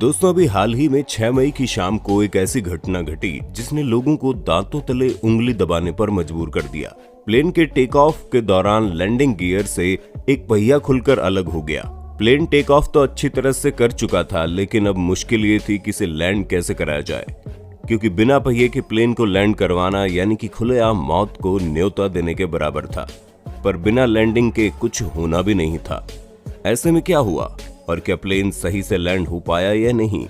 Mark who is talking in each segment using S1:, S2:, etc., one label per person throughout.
S1: दोस्तों अभी हाल ही में 6 मई की शाम को एक ऐसी घटना घटी जिसने लोगों को दांतों तले उंगली दबाने पर मजबूर कर दिया। प्लेन के टेक ऑफ के दौरान लैंडिंग गियर से एक पहिया खुलकर अलग हो गया। प्लेन टेक ऑफ तो अच्छी तरह से कर चुका था, लेकिन अब मुश्किल ये थी कि इसे लैंड कैसे कराया जाए, क्योंकि बिना पहिए के प्लेन को लैंड करवाना यानी कि खुलेआम मौत को न्योता देने के बराबर था। पर बिना लैंडिंग के कुछ होना भी नहीं था। ऐसे में क्या हुआ और क्या प्लेन सही से लैंड हो पाया या नहीं,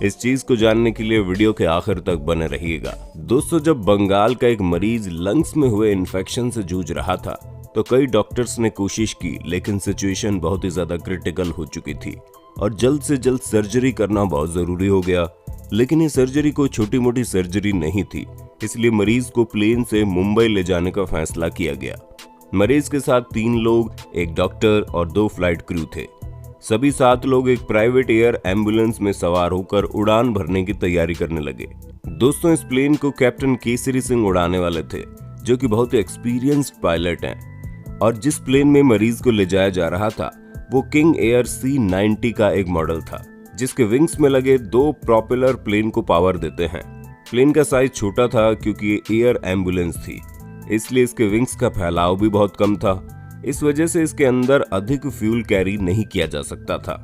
S1: इस चीज को जानने के लिए वीडियो के आखिर तक बने रहिएगा। दोस्तों, जब बंगाल का एक मरीज लंग्स में हुए इन्फेक्शन से जूझ रहा था तो कई डॉक्टर्स ने कोशिश की, लेकिन सिचुएशन बहुत ही ज्यादा क्रिटिकल हो चुकी थी और जल्द से जल्द सर्जरी करना बहुत जरूरी हो गया। लेकिन ये सर्जरी कोई छोटी मोटी सर्जरी नहीं थी, इसलिए मरीज को प्लेन से मुंबई ले जाने का फैसला किया गया। मरीज के साथ 3 लोग, एक डॉक्टर और 2 फ्लाइट क्रू थे। सभी 7 लोग एक प्राइवेट एयर एम्बुलेंस में सवार होकर उड़ान भरने की तैयारी करने लगे। दोस्तों, इस प्लेन को कैप्टन केसरी सिंह उड़ाने वाले थे, जो कि बहुत ही एक्सपीरियंस्ड पायलट हैं। और जिस प्लेन में मरीज को ले जाया जा रहा था वो किंग एयर C-90 का एक मॉडल था, जिसके विंग्स में लगे 2 प्रोपेलर प्लेन को पावर देते हैं। प्लेन का साइज छोटा था क्योंकि ये एयर एम्बुलेंस थी, इसलिए इसके विंग्स का फैलाव भी बहुत कम था। इस वजह से इसके अंदर अधिक फ्यूल कैरी नहीं किया जा सकता था।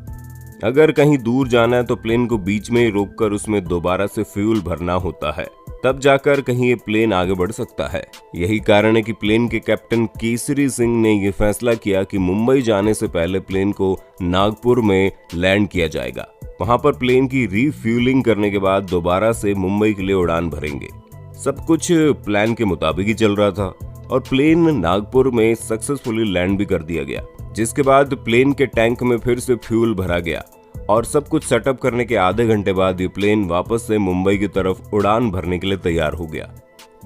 S1: अगर कहीं दूर जाना है तो प्लेन को बीच में ही रोककर उसमें दोबारा से फ्यूल भरना होता है, तब जाकर कहीं ये प्लेन आगे बढ़ सकता है। यही कारण है कि प्लेन के कैप्टन केसरी सिंह ने यह फैसला किया कि मुंबई जाने से पहले प्लेन को नागपुर में लैंड किया जाएगा। वहां पर प्लेन की रीफ्यूलिंग करने के बाद दोबारा से मुंबई के लिए उड़ान भरेंगे। सब कुछ प्लान के मुताबिक ही चल रहा था और प्लेन नागपुर में सक्सेसफुली लैंड भी कर दिया गया, जिसके बाद प्लेन के टैंक में फिर से फ्यूल भरा गया और सब कुछ सेटअप करने के आधे घंटे बाद ये प्लेन वापस से मुंबई की तरफ उड़ान भरने के लिए तैयार हो गया।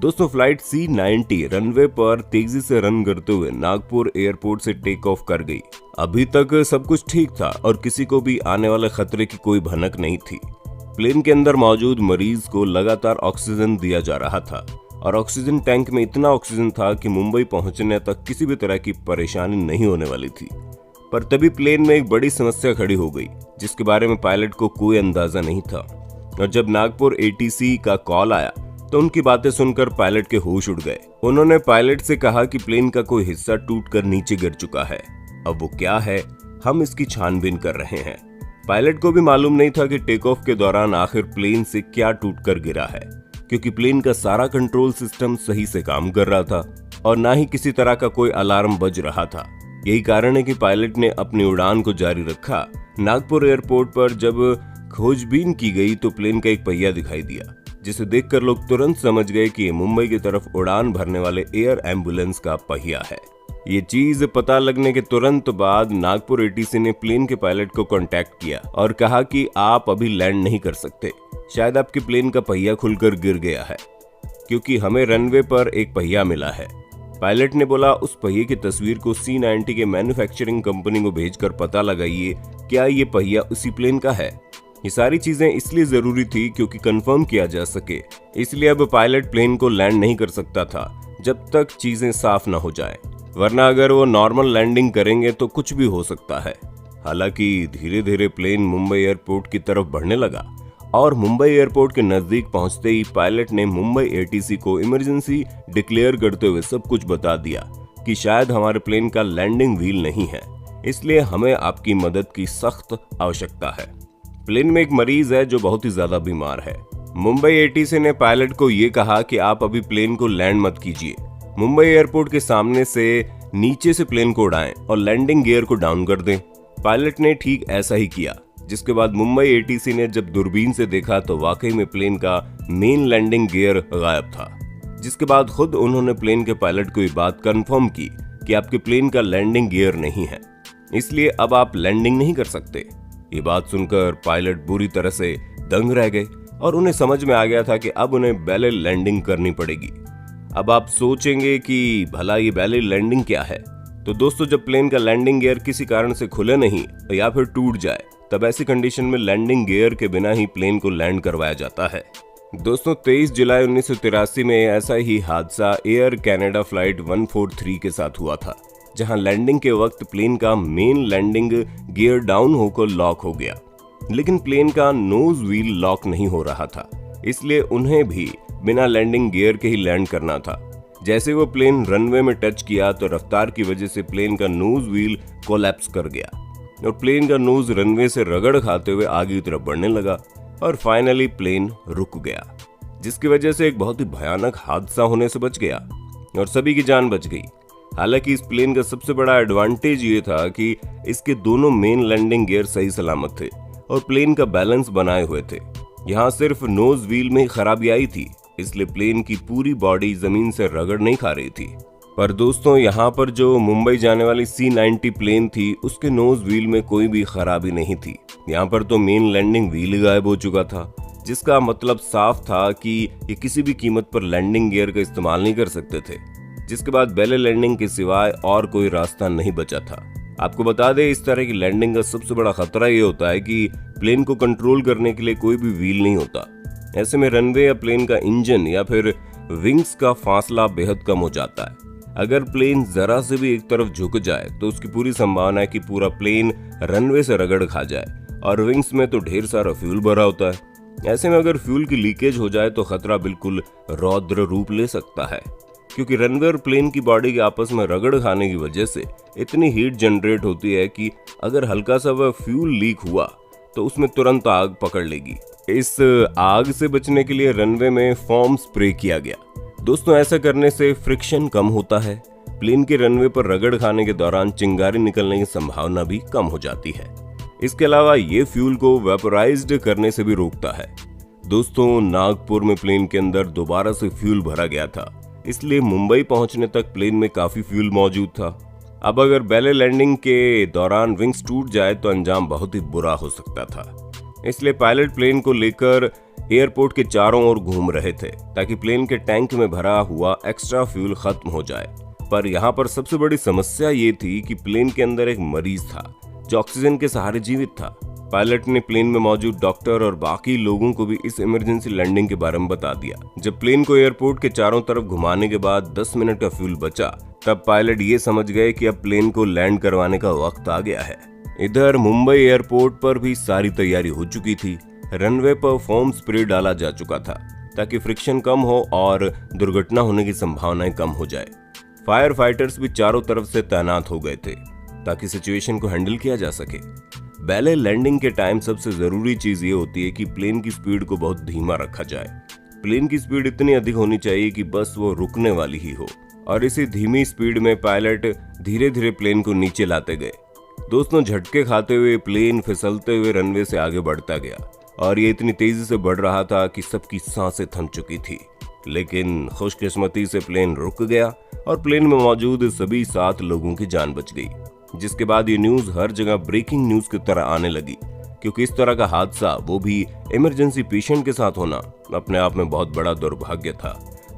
S1: दोस्तों, फ्लाइट C-90 रनवे पर तेजी से रन करते हुए नागपुर एयरपोर्ट से टेक ऑफ कर गई। अभी तक सब कुछ ठीक था और किसी को भी आने वाले खतरे की कोई भनक नहीं थी। प्लेन के अंदर मौजूद मरीज को लगातार ऑक्सीजन दिया जा रहा था और ऑक्सीजन टैंक में इतना ऑक्सीजन था कि मुंबई पहुंचने तक किसी भी तरह की परेशानी नहीं होने वाली थी। पर तभी प्लेन में एक बड़ी समस्या खड़ी हो गई, जिसके बारे में पायलट को कोई अंदाजा नहीं था। और जब नागपुर ATC का कॉल आया तो उनकी बातें सुनकर पायलट के होश उड़ गए। उन्होंने पायलट से कहा कि प्लेन का कोई हिस्सा टूटकर नीचे गिर चुका है। अब वो क्या है, हम इसकी छानबीन कर रहे हैं। पायलट को भी मालूम नहीं था कि टेक ऑफ के दौरान आखिर प्लेन से क्या टूटकर गिरा है, क्योंकि प्लेन का सारा कंट्रोल सिस्टम सही से काम कर रहा था और ना ही किसी तरह का कोई अलार्म बज रहा था। यही कारण है कि पायलट ने अपनी उड़ान को जारी रखा। नागपुर एयरपोर्ट पर जब खोजबीन की गई तो प्लेन का एक पहिया दिखाई दिया, जिसे देखकर लोग तुरंत समझ गए कि ये मुंबई की तरफ उड़ान भरने वाले एयर एम्बुलेंस का पहिया है। ये चीज पता लगने के तुरंत बाद नागपुर ATC ने प्लेन के पायलट को कांटेक्ट किया और कहा कि आप अभी लैंड नहीं कर सकते, शायद आपके प्लेन का पहिया खुलकर गिर गया है, क्योंकि हमें रनवे पर एक पहिया मिला है। पायलट ने बोला, उस पहिए की तस्वीर को C-90 के मैन्युफैक्चरिंग कंपनी को भेजकर पता लगाइए क्या ये पहिया उसी प्लेन का है। ये सारी चीजें इसलिए जरूरी थी क्योंकि कंफर्म किया जा सके, इसलिए अब पायलट प्लेन को लैंड नहीं कर सकता था जब तक चीजें साफ न हो जाए, वरना अगर वो नॉर्मल लैंडिंग करेंगे तो कुछ भी हो सकता है। हालांकि धीरे धीरे प्लेन मुंबई एयरपोर्ट की तरफ बढ़ने लगा और मुंबई एयरपोर्ट के नजदीक पहुंचते ही पायलट ने मुंबई ATC को इमरजेंसी डिक्लेयर करते हुए सब कुछ बता दिया कि शायद हमारे प्लेन का लैंडिंग व्हील नहीं है, इसलिए हमें आपकी मदद की सख्त आवश्यकता है। प्लेन में एक मरीज है जो बहुत ही ज्यादा बीमार है। मुंबई ATC ने पायलट को ये कहा कि आप अभी प्लेन को लैंड मत कीजिए, मुंबई एयरपोर्ट के सामने से नीचे से प्लेन को उड़ाएं और लैंडिंग गियर को डाउन कर दें। पायलट ने ठीक ऐसा ही किया, जिसके बाद मुंबई ATC ने जब दूरबीन से देखा तो वाकई में प्लेन का मेन लैंडिंग गियर गायब था। जिसके बाद खुद उन्होंने प्लेन के पायलट को ये बात कंफर्म की कि आपके प्लेन का लैंडिंग गियर नहीं है, इसलिए अब आप लैंडिंग नहीं कर सकते। ये बात सुनकर पायलट बुरी तरह से दंग रह गए और उन्हें समझ में आ गया था कि अब उन्हें बैले लैंडिंग करनी पड़ेगी। अब आप सोचेंगे कि भला ये बैले लैंडिंग क्या है, तो दोस्तों, जब प्लेन का लैंडिंग गियर किसी कारण से खुले नहीं या फिर टूट जाए, तब ऐसी कंडीशन में लैंडिंग गियर के बिना ही प्लेन को लैंड करवाया जाता है। दोस्तों, 23 जुलाई 1983 में ऐसा ही हादसा एयर कनाडा फ्लाइट 143 के साथ हुआ था, जहां लैंडिंग के वक्त प्लेन का मेन लैंडिंग गियर डाउन होकर लॉक हो गया। लेकिन प्लेन का नोज व्हील लॉक नहीं हो रहा था, इसलिए उन्हें भी बिना लैंडिंग गियर के ही लैंड करना था। जैसे वो प्लेन रनवे में टच किया तो रफ्तार की वजह से प्लेन का नोज व्हील कोलैप्स कर गया और प्लेन का नोज रनवे से रगड़ खाते हुए आगे की तरफ बढ़ने लगा और फाइनली प्लेन रुक गया, जिसकी वजह से एक बहुत ही भयानक हादसा होने से बच गया और सभी की जान बच गई। हालांकि इस प्लेन का सबसे बड़ा एडवांटेज ये था कि इसके दोनों मेन लैंडिंग गियर सही सलामत थे और प्लेन का बैलेंस बनाए हुए थे। यहाँ सिर्फ नोज व्हील में ही खराबी आई थी, इसलिए प्लेन की पूरी बॉडी जमीन से रगड़ नहीं खा रही थी। पर दोस्तों, यहाँ पर जो मुंबई जाने वाली C-90 प्लेन थी उसके नोज व्हील में कोई भी खराबी नहीं थी। यहाँ पर तो मेन लैंडिंग व्हील ही गायब हो चुका था, जिसका मतलब साफ था कि ये किसी भी कीमत पर लैंडिंग गियर का इस्तेमाल नहीं कर सकते थे, जिसके बाद बेले लैंडिंग के सिवाय और कोई रास्ता नहीं बचा था। आपको बता दें, इस तरह की लैंडिंग का सबसे बड़ा खतरा ये होता है कि प्लेन को कंट्रोल करने के लिए कोई भी व्हील नहीं होता। ऐसे में रनवे या प्लेन का इंजन या फिर विंग्स का फासला बेहद कम हो जाता है। अगर प्लेन जरा से भी एक तरफ झुक जाए तो उसकी पूरी संभावना है कि पूरा प्लेन रनवे से रगड़ खा जाए और विंग्स में तो ढेर सारा फ्यूल भरा होता है। ऐसे में अगर फ्यूल की लीकेज हो जाए तो खतरा बिल्कुल रौद्र रूप ले सकता है, क्योंकि रनवे और प्लेन की बॉडी के आपस में रगड़ खाने की वजह से इतनी हीट जनरेट होती है कि अगर हल्का सा वह फ्यूल लीक हुआ तो उसमें तुरंत आग पकड़ लेगी। इस आग से बचने के लिए रनवे में फोम स्प्रे किया गया। दोस्तों, ऐसा करने से फ्रिक्शन कम होता है, प्लेन के रनवे पर रगड़ खाने के दौरान चिंगारी निकलने की संभावना भी कम हो जाती है। इसके अलावा ये फ्यूल को वेपोराइज्ड करने से भी रोकता है। दोस्तों, नागपुर में प्लेन के अंदर दोबारा से फ्यूल भरा गया था, इसलिए मुंबई पहुंचने तक प्लेन में काफी फ्यूल मौजूद था। अब अगर बेले लैंडिंग के दौरान विंग्स टूट जाए तो अंजाम बहुत ही बुरा हो सकता था, इसलिए पायलट प्लेन को लेकर एयरपोर्ट के चारों ओर घूम रहे थे ताकि प्लेन के टैंक में भरा हुआ एक्स्ट्रा फ्यूल खत्म हो जाए। पर यहाँ पर सबसे बड़ी समस्या ये थी कि प्लेन के अंदर एक मरीज था जो ऑक्सीजन के सहारे जीवित था। पायलट ने प्लेन में मौजूद डॉक्टर और बाकी लोगों को भी इस इमरजेंसी लैंडिंग के बारे में बता दिया। जब प्लेन को एयरपोर्ट के चारों तरफ घुमाने के बाद 10 मिनट का फ्यूल बचा, तब पायलट ये समझ गए कि अब प्लेन को लैंड करवाने का वक्त आ गया है। इधर मुंबई एयरपोर्ट पर भी सारी तैयारी हो चुकी थी। रनवे पर फोम स्प्रे डाला जा चुका था ताकि फ्रिक्शन कम हो और दुर्घटना होने की संभावनाएं कम हो जाए। फायर फाइटर्स भी चारों तरफ से तैनात हो गए थे ताकि सिचुएशन को हैंडल किया जा सके। बेले लैंडिंग के टाइम सबसे जरूरी चीज ये होती है कि प्लेन की स्पीड को बहुत धीमा रखा जाए। प्लेन की स्पीड इतनी अधिक होनी चाहिए कि बस वो रुकने वाली ही हो, और इसी धीमी स्पीड में पायलट धीरे धीरे प्लेन को नीचे लाते गए। दोस्तों, झटके खाते हुए प्लेन फिसलते हुए रनवे से आगे बढ़ता गया और ये इतनी तेजी से बढ़ रहा था कि सबकी सांसें थम चुकी थी। लेकिन खुशकिस्मती से प्लेन रुक गया और प्लेन में मौजूद सभी 7 लोगों की जान बच गई, जिसके बाद ये न्यूज हर जगह ब्रेकिंग न्यूज की तरह आने लगी, क्योंकि इस तरह का हादसा, वो भी इमरजेंसी पेशेंट के साथ होना, अपने आप में बहुत बड़ा दुर्भाग्य था।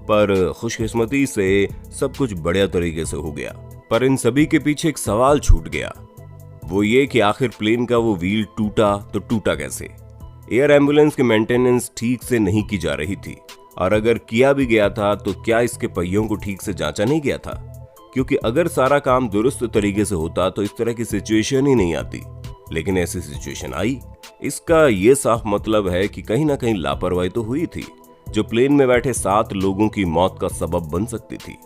S1: पर खुशकिस्मती से सब कुछ बढ़िया तरीके से हो गया। पर इन सभी के पीछे एक सवाल छूट गया, वो ये कि आखिर प्लेन का वो व्हील टूटा तो टूटा कैसे। एयर एम्बुलेंस की मेंटेनेंस ठीक से नहीं की जा रही थी, और अगर किया भी गया था तो क्या इसके पहियों को ठीक से जांचा नहीं गया था, क्योंकि अगर सारा काम दुरुस्त तरीके से होता तो इस तरह की सिचुएशन ही नहीं आती। लेकिन ऐसी सिचुएशन आई, इसका ये साफ मतलब है कि कहीं ना कहीं लापरवाही तो हुई थी, जो प्लेन में बैठे 7 लोगों की मौत का सबब बन सकती थी।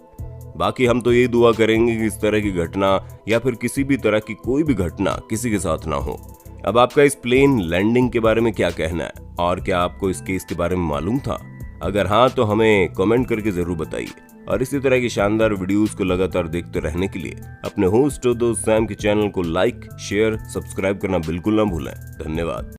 S1: बाकी हम तो ये दुआ करेंगे कि इस तरह की घटना या फिर किसी भी तरह की कोई भी घटना किसी के साथ ना हो। अब आपका इस प्लेन लैंडिंग के बारे में क्या कहना है, और क्या आपको इस केस के बारे में मालूम था? अगर हाँ तो हमें कमेंट करके जरूर बताइए, और इसी तरह की शानदार वीडियोस को लगातार देखते रहने के लिए अपने होस्ट और दोस्त सैम के चैनल को लाइक, शेयर, सब्सक्राइब करना बिल्कुल ना भूलें। धन्यवाद।